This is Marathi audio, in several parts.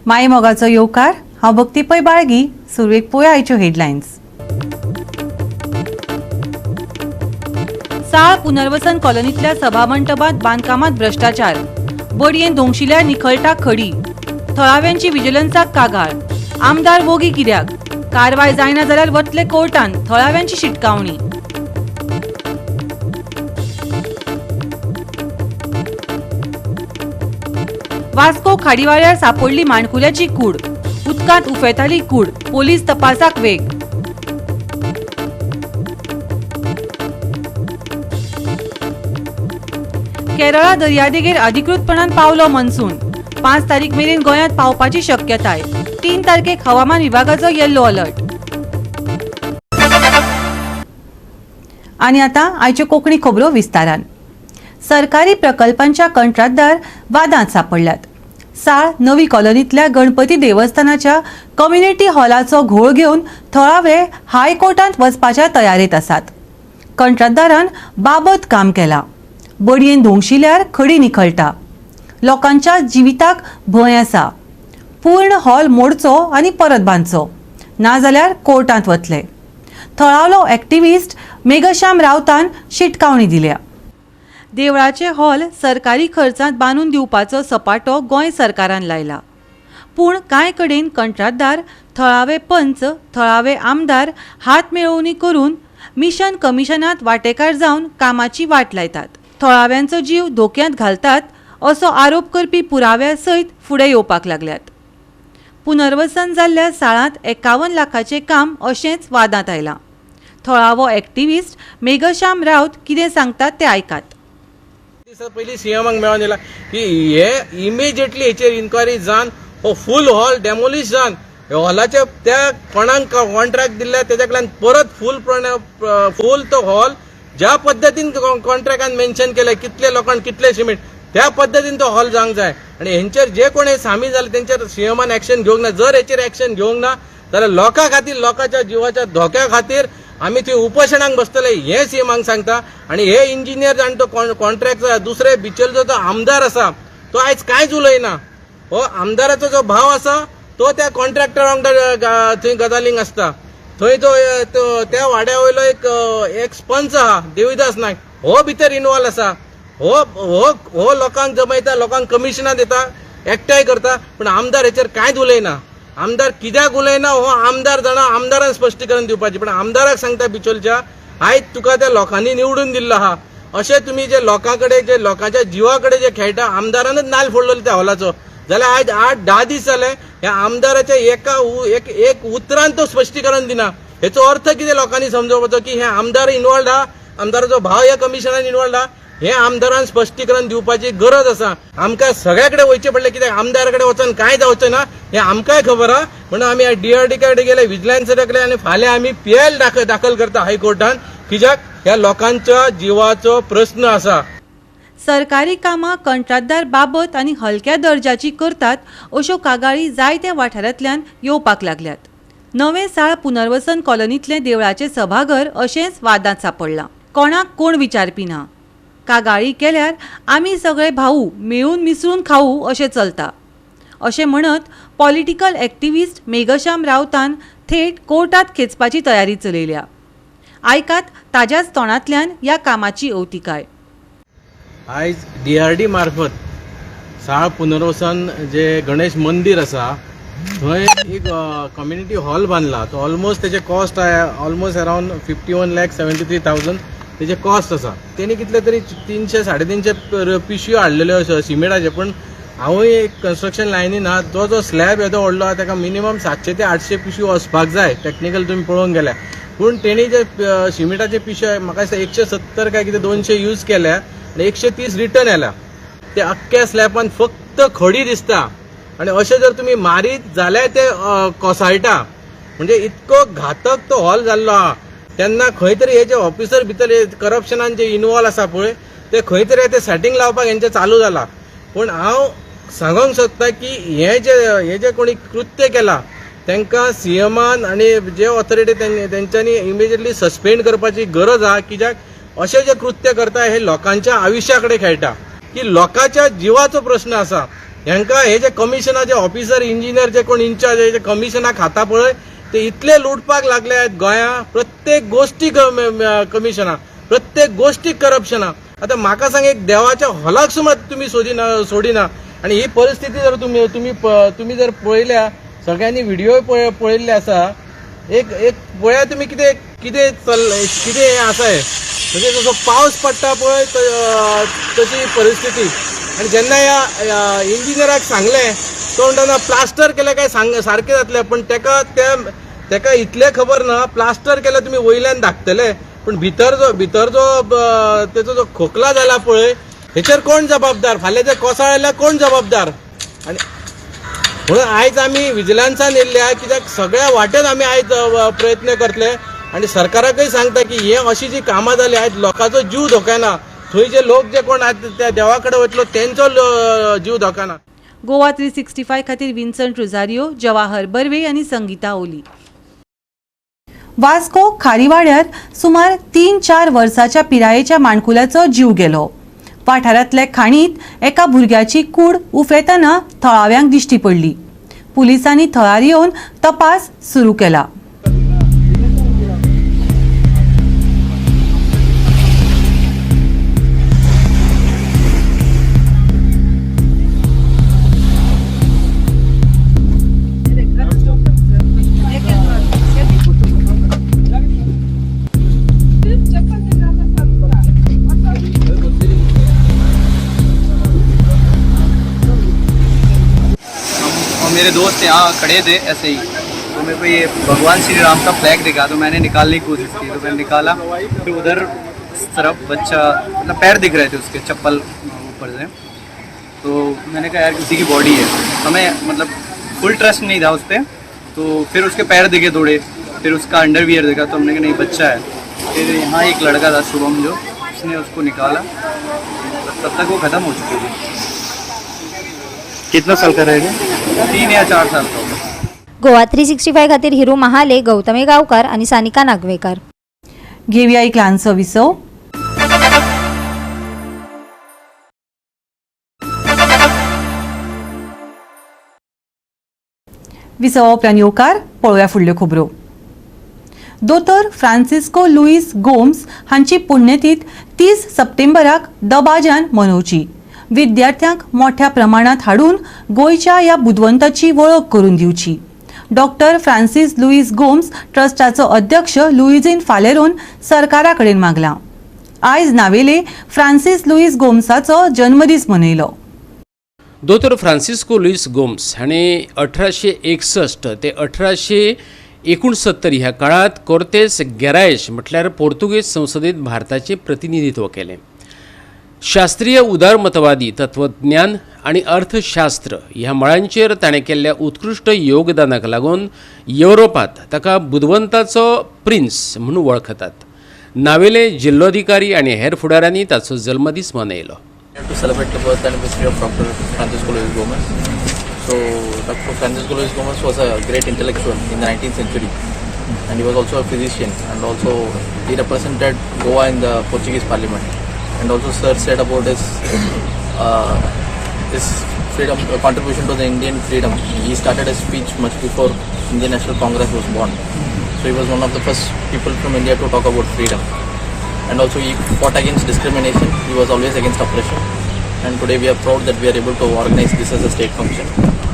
माय मोगाचो येवकार हांव भक्ती पै बाळगी. सुरवेक पळोवया आयच्यो हेडलायन्स. साळ पुनर्वसन कॉलनीतल्या सभामंडपात बांदकामात भ्रष्टाचार. बडयेन धोंगशिल्ल्या निखळटा खडी. थळाव्यांची विजिलन्साक कागाळ. आमदार वोगी कित्याक? कारवाय जायना जाल्यार वतले कोर्टान. थळाव्यांची शिटकावणी. वास्को खाडीवाड्यार सापडली माणकुल्याची कूड. उदकांत उफेताली कूड. पोलीस तपासाक वेग. केरळा दर्यादेगेर अधिकृतपणान पावलो मॉन्सून. 5 तारीख मेरेन गोंयांत पावपाची शक्यताय. 3 तारखेक हवामान विभागाचो येल्लो अलर्ट. आनी आतां आयच्यो कोंकणी खबरो विस्तारान. सरकारी प्रकल्पांच्या कंत्राटदार वादांत सापडल्यात. साळ नवी कॉलनीतल्या गणपती देवस्थानाच्या कम्युनिटी हॉलाचो घोळ घेवन थळावे हायकोर्टांत वचपाच्या तयारेत आसात. कंत्राटदारान बाबत काम केलां. बडयेन धोंगशिल्ल्यार खडी निखळटा. लोकांच्या जिविताक भंय आसा. पूर्ण हॉल मोडचो आनी परत बांदचो, नाजाल्यार कोर्टांत वतले. थळावलो एक्टिव्हिस्ट मेघश्याम रावतान शिटकावणी दिल्या. देवळाचे हॉल सरकारी खर्चांत बांदून दिवपाचो सपाटो गोंय सरकारान लायला. पूण कांय कडेन कंत्राटदार, थळावे पंच, थळावे आमदार हात मेळोवणी करून मिशन कमिशनांत वांटेकार जावन कामाची वाट लायतात. थळाव्यांचो जीव धोक्यांत घालतात असो आरोप करपी पुराव्या सयत फुडें येवपाक लागल्यात. पुनर्वसन जाल्ल्या साळांत 51 लाखाचें काम अशेंच वादांत आयलां. थळावो एक्टिव्हिस्ट मेघश्याम रावत कितें सांगतात ते आयकात. पयलीं सीएमाक मेळोन येयला की हे इमिजिएटली हेचेर इन्क्वायरी जावन हो फूल हॉल डेमोलिश जावन हॉलाच्या त्या कोणाक कॉन्ट्रॅक्ट दिल्ल्या तेच्या कडल्यान परत फूल तो हॉल ज्या पद्दतीन कॉन्ट्रॅक्टान मेन्शन केले कितले लोकांक कितले सिमेंट त्या पद्दतीन तो हॉल जावंक जाय. आनी हेंचेर जे कोण सामील जाले तेंचेर सीएमान एक्शन घेवंक ना. जर हेचेर एक्शन घेवंक ना जाल्यार लोकां खातीर, लोकांच्या जिवाच्या धोक्या खातीर आमी थंय उपोशणाक बसतले हे सीएमाक सांगता. आणि हे इंजिनियर आनी तो कॉन्ट्रॅक्ट दुसरे बिचेलचो जो आमदार आसा तो आयज कांयच उलयना. हो आमदाराचो जो भाव आसा तो त्या कॉन्ट्रॅक्टरा वांगडा थंय गजालींक आसता. थंय तो त्या वाड्या वयलो एक पंच आहा देविदास नायक हो भितर इनवॉल्व आसा. हो लोकांक जमयता, लोकांक कमिशनां दिता, एकठांय करता. पण आमदार हेचेर कांयच उलयना. आमदार कित्याक उलयना हो आमदार जाणा. आमदारान स्पश्टीकरण दिवपाचें. पण आमदाराक सांगता बिचोलच्या आयज तुका त्या लोकांनी निवडून दिल्लो आहा अशें तुमी जे लोकां कडेन जे लोकांच्या जिवा कडेन जे खेळटा आमदारानच नाल फोडलेलो त्या हॉलाचो जाल्यार आयज 8-10 दीस जाले ह्या आमदाराच्या एक उतरान तो स्पश्टीकरण दिना. हेचो अर्थ कितें लोकांनी समजोवपाचो की हे आमदार इनवॉल्ड आहा, आमदाराचो भाव ह्या कमिशनान इनवॉल्ड आहा. हे आमदारान स्पश्टीकरण दिवपाची गरज आसा. आमकां सगळ्या कडेन वयचें पडलें कित्याक आमदारा कडेन वचून कांय जावचें ना हें आमकांय खबर आहा. म्हणून आमी DRD कडेन गेले, विजिलन्सा कडेन आनी फाल्यां आमी PL दाखल करता हायकोर्टान कित्याक ह्या लोकांच्या जिवाचो प्रश्न आसा. सरकारी कामां कंत्राटदार बाबत आनी हलक्या दर्जाची करतात अश्यो कागाळी जायत्या वाठारांतल्यान येवपाक लागल्यात. नवे साळ पुनर्वसन कॉलनीतलें देवळाचें सभाघर अशेंच वादांत सापडलां. कोणाक कोण विचारपी ना. कागाळी केल्यार आमी सगळे भाऊ मेळून मिसळून खाऊ अशें चलता अशें म्हणत पॉलिटिकल एक्टिव्हिस्ट मेघश्याम रावतान थेट कोर्टांत खेचपाची तयारी चलयल्या. आयकात ताज्याच तोंडांतल्यान ह्या कामाची अवतिकाय. आयज DRD मार्फत साळ पुनर्वसन जे गणेश मंदिर आसा थंय एक कम्युनिटी हॉल बांदला. तो ऑलमोस्ट तेजे कॉस्ट ऑलमोस्ट अरावंड 51,73,000 तेजे कॉस्ट आसा. तेणी कितले तरी 300-350 पिशव्यो हाडलेल्यो सिमेंटाचे. पण हांवूय एक कन्स्ट्रक्शन लायनीन आहा. जो स्लॅब येदो व्हडलो आहा ताका मिनिमम 700 ते 800 पिशव्यो वचपाक जाय. टॅक्निकल तुमी पळोवंक गेल्यार. पूण तेणी जे सिमेंटाचे पिशव्यो म्हाका दिसता 170 काय कितें 200 यूज केल्या आनी 130 रिटर्न येल्या. ते अख्ख्या स्लॅबान फक्त खडी दिसता. आनी अशें जर तुमी मारीत जाल्यार ते कोसळटा. म्हणजे इतको घातक तो हॉल जाल्लो आहा. तेन्ना खंय तरी हे जे ऑफिसर भितर करप्शनान जे इनवॉल्व आसा पळय ते खंय तरी ते सेटिंग लावपाक हेंचें चालू जाला. पूण हांव सांगूंक सोदता की हे जे कोणी कृत्य केला तांकां सीएमान आनी जे ऑथॉरिटी तेंच्यांनी इमिजिएटली सस्पेंड करपाची गरज आहा. कित्याक अशें जे कृत्य करता हे लोकांच्या आयुश्या कडेन खेळटा की लोकांच्या जिवाचो प्रश्न आसा. ह्यांका हे जे कमिशनाचे ऑफिसर इंजिनियर जे कोण इन्चार्ज हे जे कमिशनाक खाता पळय ते इतले लुटपाक लागले आहेत गोंया. प्रत्येक गोष्टी कमिशना, प्रत्येक गोष्टीक करप्शना. आता म्हाका सांग, एक देवाच्या हॉलाक सुमार तुम्ही सोडिना. आणि ही परिस्थिती जर तुम्ही जर पळयल्या, सगळ्यांनी व्हिडिओ पळयल्ले आसा, एक पळया तुम्ही कितें कितें कितें आसा हे. म्हणजे जसो पावस पडटा पळय तशी परिस्थिती. आणि जेन्ना ह्या इंजिनियराक सांगलें तो म्हणटा प्लास्टर केलें काय सारकें जातलें, पण तेका इतलें खबर ना, प्लास्टर केल्यार तुमी वयल्यान धाकतले पण भितर जो तेचो जो खोकला जाला पळय हेचेर कोण जबाबदार, फाल्यां जर कोसळ्ळ्यार कोण जबाबदार. आणि म्हणून आयज आमी विजिलन्सान येयल्ल्या, कित्याक सगळ्या वाटेन आमी आयज प्रयत्न करतले. आणि सरकाराकय सांगता की हे अशी जी कामां जाली, आयज लोकांचो जीव धोक्याना. थंय जे लोक जे कोण त्या देवा कडेन वयतलो तेंचो जीव धोक्याना. गोवा 365 खातीर विन्संट रोझारियो, जवाहर बर्वे आनी संगीता ओली. वास्को खारीवाड्यार सुमार 3-4 वर्साच्या पिरायेच्या माणकुलाचो जीव गेलो. वाठारांतले खाणींत एका भुरग्याची कूड उफेताना थळाव्यांक दिश्टी पडली. पुलिसांनी थळार येवन तपास सुरू केला. मेरे दोस्त यहाँ खड़े थे ऐसे ही, तो मेरे को ये भगवान श्री राम का फ्लैग दिखा, तो मैंने निकालने की कोशिश की, तो मैंने निकाला, फिर उधर तरफ बच्चा मतलब पैर दिख रहे थे उसके चप्पल ऊपर से, तो मैंने कहा यार किसी की बॉडी है. हमें मतलब फुल ट्रस्ट नहीं था उस पर, तो फिर उसके पैर दिखे थोड़े, फिर उसका अंडरवियर दिखा, तो हमने कहा नहीं बच्चा है. फिर यहाँ एक लड़का था शुभम, जो उसने उसको निकाला, तब तक वो ख़त्म हो चुकी थी. कितना साल का रहेगा? 3 या 4 साल का. गोवा 365 खातीर हिरू महाले, गौतमी गावकार आणि सानिका नागवेकर. घेवया एक ल्हानसो विसव. विसव उपरांत येवकार, पळोवया फुडल्यो खबरो. दोतोर फ्रांसिस्को लुईस गोम्स हांची पुण्यतीथ 30 सप्टेंबराक दबाजान मनोवची. विद्यार्थ्यांक मोठ्या प्रमाणात हाडून गोंयच्या ह्या बुदवंताची वळख करून दिवची. डॉक्टर फ्रांसीस लुईस गोम्स ट्रस्टाचो अध्यक्ष लुईझीन फालेरोन सरकारा कडेन मागला. आयज नावेले फ्रांसीस लुईस गोम्साचो जन्मदीस मनयलो. दोतोर फ्रांसिस्को लुईस गोम्स हाणें 1861 ते 1869 ह्या काळात कोर्तेस गॅरायश म्हटल्यार पोर्तुगेज संसदेत भारताचे प्रतिनिधित्व केलें. शास्त्रीय उदारमतवादी तत्वज्ञान आणि अर्थशास्त्र ह्या मळांचेर ताणें केल्ल्या उत्कृश्ट योगदानाक लागून युरोपात ताका बुदवंताचो प्रिन्स म्हणून वळखतात. नावेले जिल्लोधिकारी आणि हेर फुडाऱ्यांनी ताचो जल्मदीस मनयलो. To celebrate the birth anniversary of Dr. Francisco Luis Gomez. So, Dr. Francisco Luis Gomez was a great intellectual in the 19th century, and he was also a physician, and also he represented Goa in the Portuguese Parliament. And also, Sir said about his freedom contribution to the Indian freedom. He started his speech much before Indian National Congress was born. So, he was one of the first people from India to talk about freedom. And also he fought against discrimination. He was always against oppression. And today we are proud that we are able to organize this as a state function.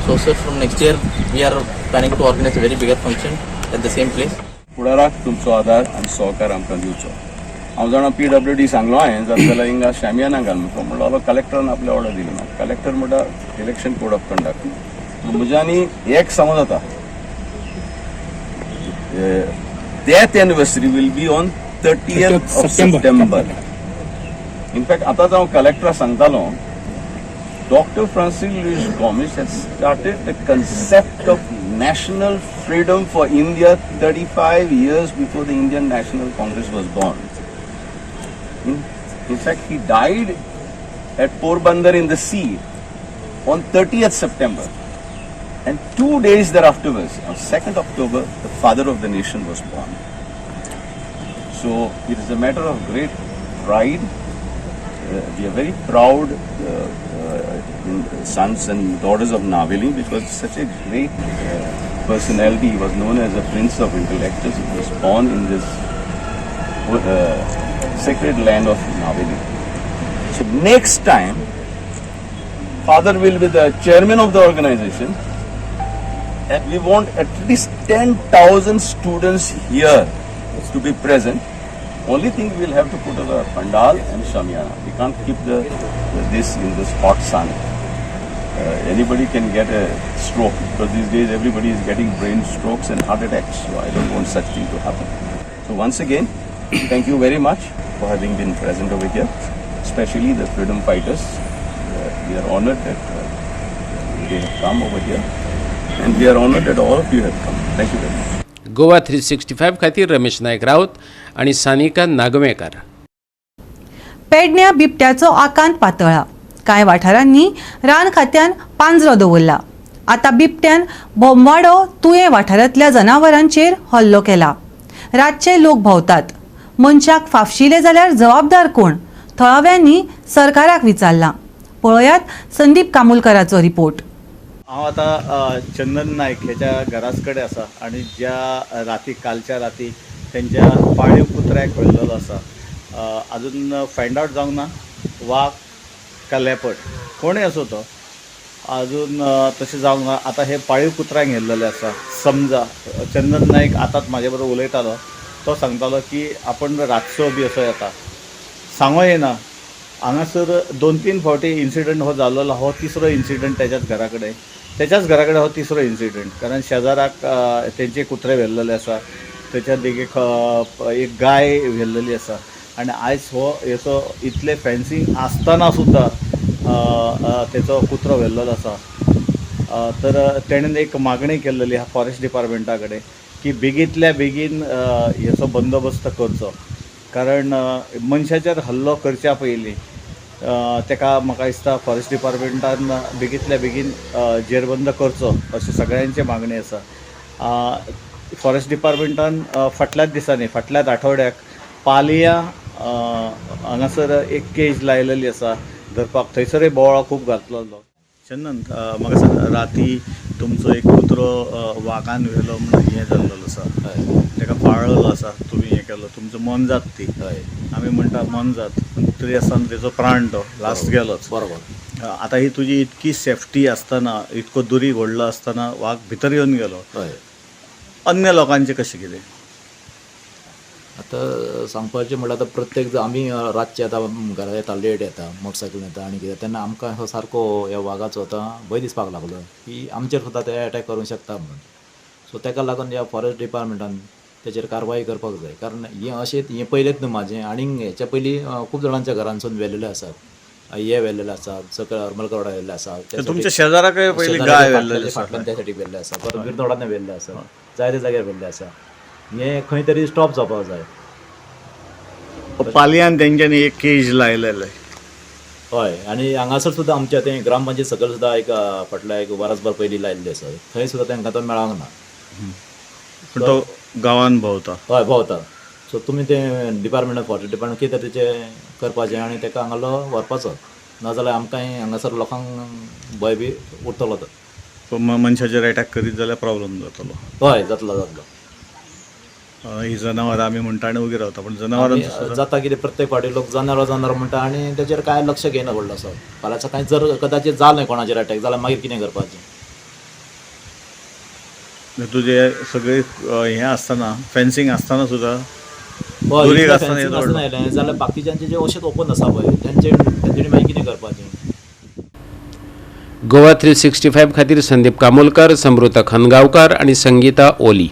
So sir, from next year we are planning to organize a very bigger function at the same place. फुडाराक तुमचो आदार आनी सहकार आमकां दिवचो. हांव जाणा PWD सांगलो हांवें जाल्यार हिंगा शामियाना घाल म्हणलो कलेक्टरान आपली ऑर्डर दिली ना. कलेक्टर म्हणटा इलेक्शन कोड ऑफ कंडक्ट. म्हज्यानी एक समज जाता, death anniversary will be on 30th of September. In fact, आता हांव कलेक्टराक सांगतालो, Dr. Francis Luis Gomes has started the concept of national freedom for India 35 years before the Indian National Congress was born. In fact, he died at Porbandar in the sea on 30th September. And 2 days thereafterwards, on 2nd October, the father of the nation was born. So it is a matter of great pride we are very proud sons and daughters of Naveli, which was such a great personality. He was known as a prince of intellectuals. He was born in this sacred land of Naveli. So next time, Father will be the chairman of the organization, and we want at least 10,000 students here to be present. Only thing we'll have to put is a pandal and shamiana. We can't keep this in this hot sun. Anybody can get a stroke, because these days everybody is getting brain strokes and heart attacks. So I don't want such thing to happen. So once again, thank you very much for having been present over here, especially the freedom fighters. We are honored that they have come over here, and we are honored that all of you have come. Thank you very much. Goa 365 खातीर रमेश नायक राऊत आणि सानिका नागवेकर. पेडण्या बिबट्याचो आकांत पातळ्ळा. कांय वाठारांनी रान खात्यान पांजरो दवरला. आतां बिबट्यान बोमवाडो तुये वाठारांतल्या जनावरांचेर हल्लो केला. रातचे लोक भोंवतात. मनशाक फाफशिले जाल्यार जबाबदार कोण? थळाव्यांनी सरकाराक विचारलां. पळयात संदीप कामुलकराचो रिपोर्ट. हांव आतां चंदन नायक हेच्या घराच कडेन आसा आनी ज्या राती कालच्या राती तेंच्या पाळीव कुत्र्याक व्हेल्लेलो आसा. अजून फायंड आवट जावंक ना वाघ का लेपट कोणूय असो तो अजून तशें जावंक ना. आतां हे पाळीव कुत्र्यांक व्हेल्लेले आसा. समजा चंदन नायक आतांच म्हाजे बरोबर उलयतालो. तो सांगतालो की आपण रातचो बी असो येता. सांगो येना. हांगासर 2-3 फावटी इन्सिडंट हो जाल्लो. हो तिसरो इन्सिडंट त्याच्याच घरा कडेन. त्याच्याच घरा कडेन हो तिसरो इन्सिडंट. कारण शेजाराक तेंचे कुत्रे व्हेल्लेले आसा. तेच्या देगेक एक गाय व्हेल्लेली आसा. आनी आयज हो हेचो इतले फेन्सिंग आसतना सुद्दां तेचो कुत्रो व्हेल्लेलो आसा. तर तेणेन एक मागणी केल्लेली आहा फॉरेस्ट डिपार्टमेंटा कडेन की बेगींतल्या बेगीन हेचो बंदोबस्त करचो. कारण मनशाचेर हल्लो करच्या पयलीं तेका म्हाका दिसता फॉरेस्ट डिपार्टमेंटान बेगींतल्या बेगीन जेरबंद करचो अशी सगळ्यांची मागणी आसा. फॉरेस्ट डिपार्टमेंटान फाटल्याच दिसांनी फाटल्याच आठवड्याक पालिया हांगासर एक केज लायलेली आसा धरपाक. थंयसरूय बोवाळो खूब घातलेलो. चंदन म्हाका सांग राती तुमचो एक कुत्रो वागान व्हेलो म्हणून हें जाल्लो आसा. तेका पाळलेलो आसा. तुमी हें केलो. तुमचो मन जात ती. आमी म्हणटा मन जात पूण तरी आसतना तेचो प्राण तो लास्ट गेलोच. बरोबर. आतां ही तुजी इतकी सेफ्टी आसतना इतको दुरी व्हडलो आसतना वाघ भितर येवन गेलो. अन्य लोकांचें कशें कितें? आतां सांगपाचें म्हणल्यार आतां प्रत्येक आमी रातचे आतां घरा येता लेट येता मोटरसायकल येता आनी कितें तेन्ना आमकां हो सारको ह्या वागाचो आतां भंय दिसपाक लागलो की आमचेर सुद्दां ते अटॅक करूंक शकता म्हणून. सो ताका लागून ह्या फॉरेस्ट डिपार्टमेंटान तेचेर कारवाय करपाक जाय. कारण हें अशें हें पयलेंच न्हू म्हाजें. आनीक हेच्या पयलीं खूब जाणांच्या घरांसून व्हेल्लेले आसात. हे व्हेल्लेले आसात. सकयल हरमलकर वाडा व्हेल्ले आसात. तुमच्या शेजाराकय पयलीं गाय व्हेल्लेली फाटल्यान त्या सायडीक व्हेल्ले आसा. परत बिरदोडांनी व्हेल्ले आसा. जायते जाग्यार व्हेल्ले आसा. हें खंय तरी स्टॉप जावपाक जाय. पालयान तेंच्यांनी एक केज लायलेले. हय. आनी हांगासर सुद्दां आमच्या तें ग्रामपंचायत सकयल सुद्दां एक फाटल्या एक वरसभर पयलीं लायिल्ली आसा. थंय सुद्दां तांकां तो मेळोंक ना. पूण तो गांवान भोंवता. हय भोंवता. सो तुमी तें डिपार्टमेंट फॉरेस्ट डिपार्टमेंट कितें तेचें करपाचें आनी ताका हांगालो व्हरपाचो. नाजाल्यार आमकांय हांगासर लोकांक भंय बी उरतलो तो. मनशाचेर अटॅक करीत जाल्यार प्रॉब्लेम जातलो. हय जातलो जातलो. ही जनावरां आमी म्हणटा आनी उगी रावता. पूण जनावरां जाता कितें प्रत्येक फावटी लोक जनावर म्हणटा आनी तेचेर कांय लक्ष घेयना व्हडलो असो. फाल्यां सकाळीं जर कदाचित जालें कोणाचेर अटॅक जाल्यार मागीर कितें करपाचें? तुजें सगळें हें आसतना फेन्सिंग आसतना सुद्दां जाल्यार बाकीच्यांचे जे अशेंच ओपन आसा पळय तेंच्यांनी मागीर कितें करपाचें? गोवा 365 खातीर संदीप कामोलकर, समृता खनगांवकार आणि संगीता ओली.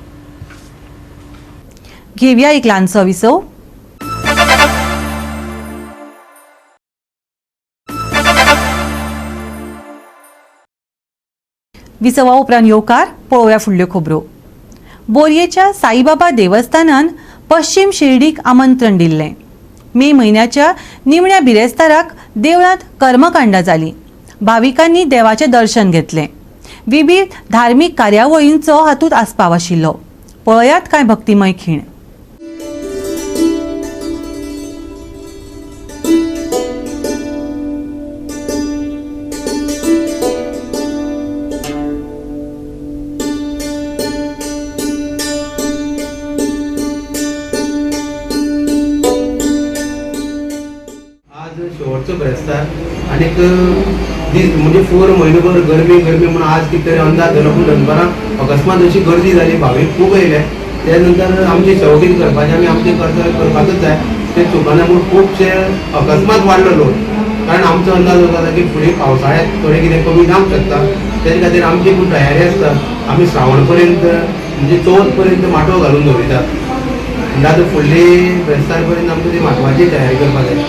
घेवया एक ल्हानसो विसव. विसवा उपरांत येवकार पळोवया फुडल्यो खबरो. बोरयेच्या साईबाबा देवस्थानान पश्चिम शिर्डीक आमंत्रण दिल्लें. मे म्हयन्याच्या निमण्या बिरेस्ताराक देवळांत कर्मकांडां जालीं. भाविकांनी देवाचें दर्शन घेतलें. विविध धार्मीक कार्यावळींचो हातूंत आस्पाव आशिल्लो. पळयात कांय भक्तिमय खीण. दिसतो ब्रेस्तार आणि म्हणजे 4 म्हयनोभर गरमी म्हणून आज कितें तरी अंदाज जालो पूण दनपारां अकस्मात अशी गर्दी जाली, भावीक खूब येयले. त्यानंतर आमची सेवकीत करपाचें आमी आमचें कर्तव्य करपाकच जाय तें चुकना म्हूण खुबशे अकस्मात वाडलो लोक. कारण आमचो अंदाज जाता की फुडें पावसाळ्यांत थोडें कितें कमी जावंक शकता. तेजे खातीर आमची खूब तयारी आसता. आमी श्रावण पर्यंत म्हणजे चवथ पर्यंत माटोव घालून दवरितात. म्हणजे आतां फुडली ब्रेस्तार पर्यंत आमकां ती माटवाची तयारी करपाक जाय.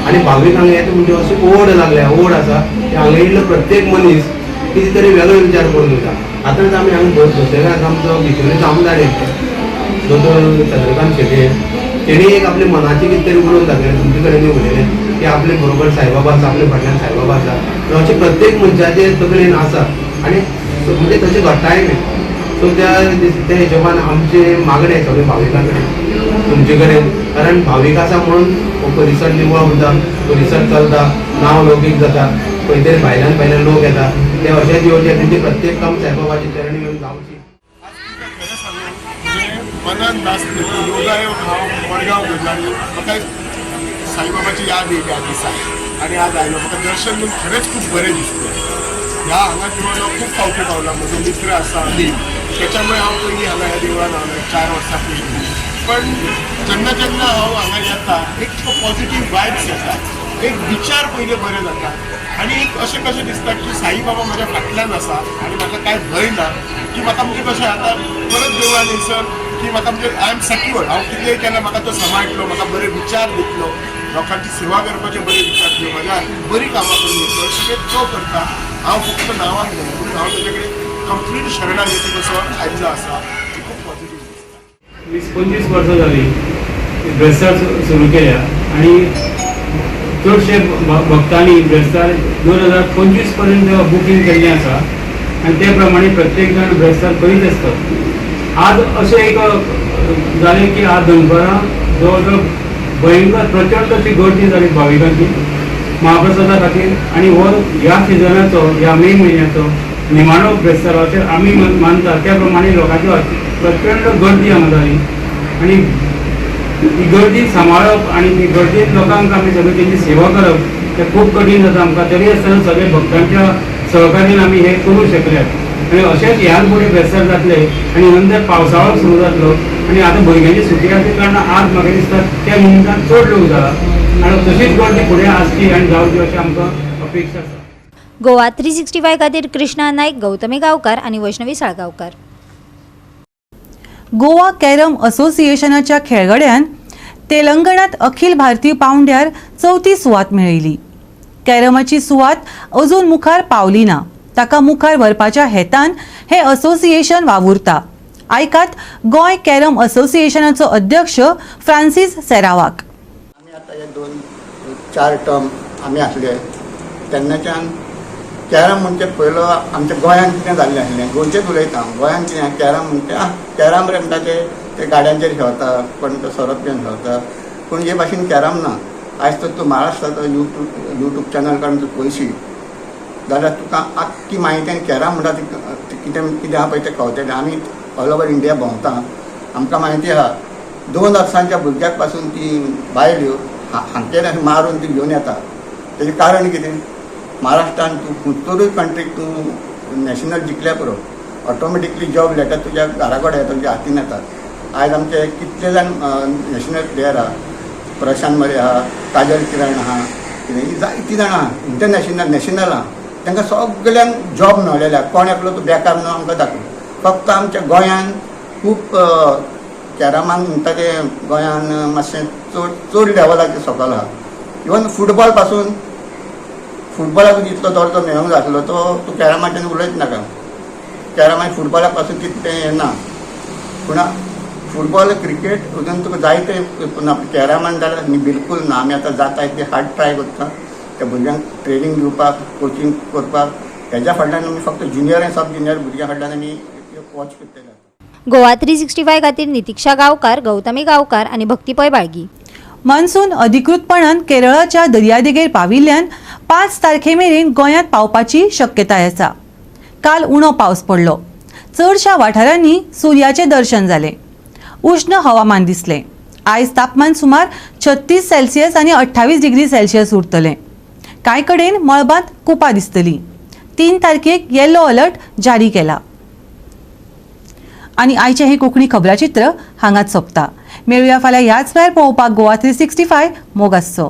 आनी भावीक हांगा येता म्हणजे अशी ओड लागल्या, ओड आसा की हांगा येयल्लो प्रत्येक मनीस कितें तरी वेगळो विचार करून वयता. आतांच आमी हांगा दसऱ्याक आमचो भितरलेच आमदार येयले दोतोर चंद्रकांत शेटे, तेणी एक आपले मनाचें कितें तरी उलोवन दाखयलें, तुमचे कडेन उलयलें की आपले बरोबर साईबाबा आसा, आपले फाटल्यान साईबाबा आसा. अशें प्रत्येक मनशाचे तकलेन आसा आनी म्हणजे तशें घडटाय बी. सो त्या हिशोबान आमचे मागणे सगळे भाविकां कडेन तुमचे कडेन, कारण भावीक आसा म्हणून हो परिसर निवळ उरता, परिसर चलता, नांव लौकीक जाता, खंय तरी भायल्यान लोक येता. ते अशेंच येवचे तेंचे प्रत्येक काम साईबाबाचे चरणी येवन जावची. मनान नासलें योगायोग हांव मडगांव गेल्लो आनी म्हाका साईबाबाची याद येयली ह्या दिसा आनी आज आयलो. म्हाका दर्शन घेवन खरेंच खूब बरें दिसलें. ह्या हांगा देवळान हांव खूब फावटी पावला, म्हजो मित्र आसा त्याच्यामुळे हांव पयलीं हांगा ह्या देवळान हांव 4 वर्सां पयलीं. पण जेन्ना हांव हांगा येता एक पॉझिटीव वायब्स येता, एक विचार पयले बरे जाता आनी एक अशें कशें दिसता की साईबाबा म्हज्या फाटल्यान आसा आनी म्हाका कांय भंय ना की म्हाका म्हणजे कशें आतां परत देवळान येयसर की म्हाका म्हणजे आय एम सेक्युअर. हांव कितेंय केल्यार म्हाका तो सांबाळटलो, म्हाका बरे विचार दितलो, लोकांची सेवा करपाचे बरे विचार दितलो, म्हाज्या हातीन बरी कामां करून दितलो. अशें तो करता. हांव फक्त नांवाक न्हू पूण हांव तेजे कडेन कंप्लीट शरणागती कसो आयिल्लो आसा. खूब पॉझिटीव दिसता. 20-25 वर्सां जाली ब्रेस्तार सुरू केल्या आनी चडशे भक्तांनी ब्रेस्तार 2025 पर्यंत बुकींग केल्लें आसा आनी ते प्रमाणे प्रत्येक जाण ब्रेस्तार करीत आसतात. आज अशें एक जालें की आज दनपारां जवळ जवळ भयंकर प्रचंड अशी गर्दी जाली भाविकांची महाप्रसादा खातीर. आनी हो ह्या सिजनाचो, ह्या मे म्हयन्याचो निमाणो ब्रेस्ताराचेर आमी मानता त्या प्रमाणे लोकांची प्रचंड गर्दी हांगा जाली आनी ही गर्दी सांबाळप आनी ती गर्दीत लोकांक आमी सगळी तेंची सेवा करप तें खूब कठीण जाता आमकां. तरी आसतना सगळे भक्तांच्या सहकार्यान आमी हें करूं शकल्यात आनी अशेंच ह्याच फुडें ब्रेस्तार जातले आनी नंतर पावसाळो सुरू जातलो आनी आतां भुरग्यांची सुटी आसल्या कारणान आज म्हाका दिसता त्या निमतान चड लोक जाला आनी तशीच गर्दी फुडें आसची आनी जावची अशी आमकां अपेक्षा आसा. गोवा 365 खातीर कृष्णा नायक, गौतमी गांवकार आणि वैष्णवी साळगांवकार. गोवा कॅरम असोसिएशनाच्या खेळगड्यान तेलंगणात अखिल भारतीय पावंड्यार 4थी सुवात मेळयली. कॅरमाची सुवात अजून मुखार पावली ना. ताका मुखार व्हरपाच्या हेतान हे असोसिएशन वावुरता. आयकात गोंय कॅरम असोसिएशनाचो अध्यक्ष फ्रांसीस सेरावाक. आमी आतां हे 2-4 टर्म आमी आसले तेन्नाच्यान कॅरम म्हणजे पयलो आमच्या गोंयांत कितें जाल्लें आसलें. गोंयचेंच उलयता. गोंयांत कितें कॅरम म्हणजे कॅरम रे म्हणटा ते गाड्यांचेर खेळटा, कोण तो सरप घेवन खेळटा, पूण हे भाशेन कॅरम ना. आयज तर तूं महाराष्ट्राचो यूट्यूब चॅनल काडून तूं पळयशी जाल्यार तुका आख्खी म्हायती कॅरम म्हणटा ती कितें आहा पळय तें कळटलें. आमी ऑल ओवर इंडिया भोंवता, आमकां म्हायती आहा 2 वर्सांच्या भुरग्याक पासून ती बायल्यो हांगेर मारून ती घेवन येता. तेजें कारण कितें? महाराष्ट्रान तूं खंयतरूय कंट्रीक तूं नॅशनल जिखल्या पुरो ऑटोमॅटिकली जॉब लेटर तुज्या घरा कडेन येता, तुज्या हातीन येता. आयज आमचे कितले जाण नॅशनल प्लेयर आहा, प्रशांत मरे आहा, काजल किरण आहा, कितें जायतीं जाणां आहा, इंटरनॅशनल नॅशनल आहा. तांकां सगळ्यांक जॉब मेळलेल्या. कोण एकलो तूं बेकार न्हू आमकां दाखय. फक्त आमच्या गोंयान खूब कॅरमाक म्हणटा ते गोंयान मातशें चड लेवलाचेर सकयल आहा. इवन फुटबॉल पासून फुटबॉलाक जितलो दर्जो मेळूंक जाय आसलो तो तूं कॅरमाच्यान उलयच नाका. कॅरमाक फुटबॉलाक पासून तितलें हें ना. पूण फुटबॉल क्रिकेट अजून तुका जायते पूण कॅरमान जाल्यार बिलकूल ना. आमी आतां जाता इतली हार्ड ट्राय करता त्या भुरग्यांक ट्रेनींग दिवपाक, कोचिंग करपाक. हेज्या फाटल्यान आमी फक्त ज्युनियर आनी सब ज्युनियर भुरग्यां फाटल्यान आमी वॉच करतले. गोवा 365 खातीर नितिक्षा गांवकार, गौतमी गांवकार आणि भक्तीपय बाळगी. मान्सून अधिकृतपणान केरळाच्या दर्यादेगेर पाविल्ल्यान 5 तारखेमेरेन गोंयांत पावपाची शक्यताय आसा. काल उणो पावस पडलो. चडशा वाठारांनी सुर्याचें दर्शन जालें. उष्ण हवामान दिसलें. आयज तापमान सुमार 36 सेल्सियस आनी 28 डिग्री सेल्सियस उरतलें. कांय कडेन मळबांत कुपां दिसतलीं. 3 तारखेक येलो अलर्ट जारी केला. आनी आयचें हें कोंकणी खबराचित्र हांगाच सोंपता. मेळुया फाल्यां ह्याच वेळार पळोवपाक गोवा 365 मोग आसचो.